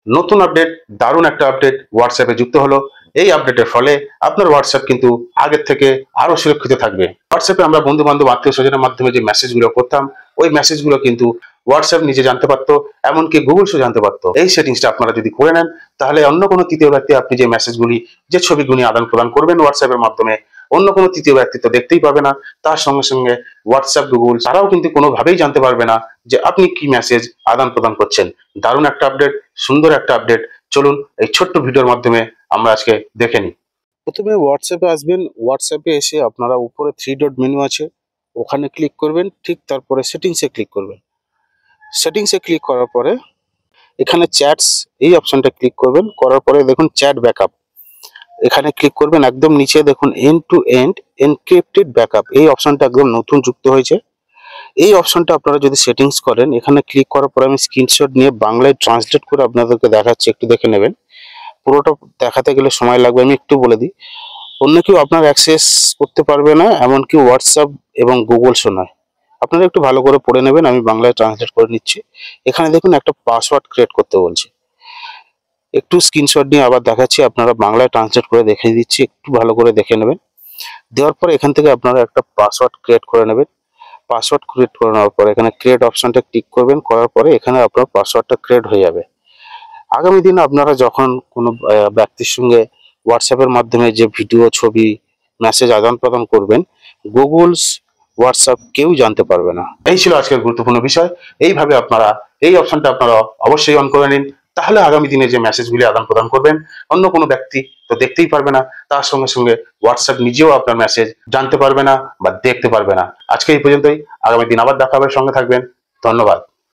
নতুন আপডেট, দারুণ একটা আপডেট হোয়াটসঅ্যাপে যুক্ত হলো। এই আপডেটের ফলে আপনার হোয়াটসঅ্যাপ কিন্তু আগের থেকে আরো সুরক্ষিত থাকবে। হোয়াটসঅ্যাপে আমরা বন্ধু বান্ধব আত্মীয় স্বজনের মাধ্যমে যে মেসেজগুলো করতাম, ওই মেসেজগুলো কিন্তু হোয়াটসঅ্যাপ নিজে জানতে পারতো, এমনকি গুগল শো জানতে পারতো। এই সেটিংসটা আপনারা যদি করে নেন, তাহলে অন্য কোনো তৃতীয় ব্যক্তি আপনি যে মেসেজগুলি, যে ছবিগুলি আদান প্রদান করবেন হোয়াটসঅ্যাপের মাধ্যমে, অন্য কোনো তৃতীয় ব্যক্তি তো দেখতেই পাবে না। তার সঙ্গে সঙ্গে হোয়াটসঅ্যাপ, গুগল তারাও কিন্তু কোনোভাবেই জানতে পারবে না যে আপনি কি মেসেজ আদান প্রদান করছেন। দারুণ একটা আপডেট, সুন্দর একটা আপডেট। চলুন এই ছোট্ট ভিডিওর মাধ্যমে আমরা আজকে দেখে নিই। প্রথমে হোয়াটসঅ্যাপে আসবেন। হোয়াটসঅ্যাপে এসে আপনারা উপরে 3 ডট মেনু আছে, ওখানে ক্লিক করবেন। ঠিক তারপরে সেটিংসে ক্লিক করবেন। সেটিংসে ক্লিক করার পরে এখানে চ্যাটস এই অপশনটা ক্লিক করবেন। করার পরে দেখুন চ্যাট ব্যাকআপ, এখানে ক্লিক করবেন। একদম নিচে দেখুন end to end encrypted backup, এই অপশনটা একদম নতুন যুক্ত হয়েছে। এই অপশনটা আপনারা যদি সেটিংস করেন, এখানে ক্লিক করার পরে আমি স্ক্রিনশট নিয়ে বাংলায় ট্রান্সলেট করে আপনাদেরকে দেখাচ্ছি, একটু দেখে নেবেন। পুরোটা দেখাতে গেলে সময় লাগবে, আমি একটু বলে দিই। অন্য কেউ আপনার অ্যাক্সেস করতে পারবে না, এমনকি হোয়াটসঅ্যাপ এবং গুগল শো নয়। আপনারা একটু ভালো করে পড়ে নেবেন, আমি বাংলায় ট্রান্সলেট করে নিচ্ছি। এখানে দেখুন একটা পাসওয়ার্ড ক্রিয়েট করতে বলছে, একটু স্ক্রিনশট নিয়ে আবার দেখাচ্ছি, আপনারা বাংলায় ট্রান্সলেট করে দেখিয়ে দিচ্ছি, একটু ভালো করে দেখে নেবেন। দেওয়ার পর এখান থেকে আপনারা একটা পাসওয়ার্ড ক্রিয়েট করে নেবেন। পাসওয়ার্ড ক্রিয়েট করে নেওয়ার পরে এখানে ক্রিয়েট অপশনটা ক্লিক করবেন। করার পরে এখানে আপনার পাসওয়ার্ডটা ক্রিয়েট হয়ে যাবে। আগামী দিনে আপনারা যখন কোনো ব্যক্তির সঙ্গে হোয়াটসঅ্যাপের মাধ্যমে যে ভিডিও, ছবি, মেসেজ আদান প্রদান করবেন, গুগলস, হোয়াটসঅ্যাপ কেউ জানতে পারবে না। এই ছিল আজকের গুরুত্বপূর্ণ বিষয়। এইভাবে আপনারা এই অপশনটা আপনারা অবশ্যই অন করে নিন, তাহলে আগামী দিনে যে মেসেজগুলি আদান প্রদান করবেন, অন্য কোনো ব্যক্তি তো দেখতেই পারবে না, তার সঙ্গে সঙ্গে হোয়াটসঅ্যাপ নিজেও আপনার মেসেজ জানতে পারবে না বা দেখতে পারবে না। আজকে এই পর্যন্তই, আগামী দিন আবার দেখা হবে, সঙ্গে থাকবেন। ধন্যবাদ।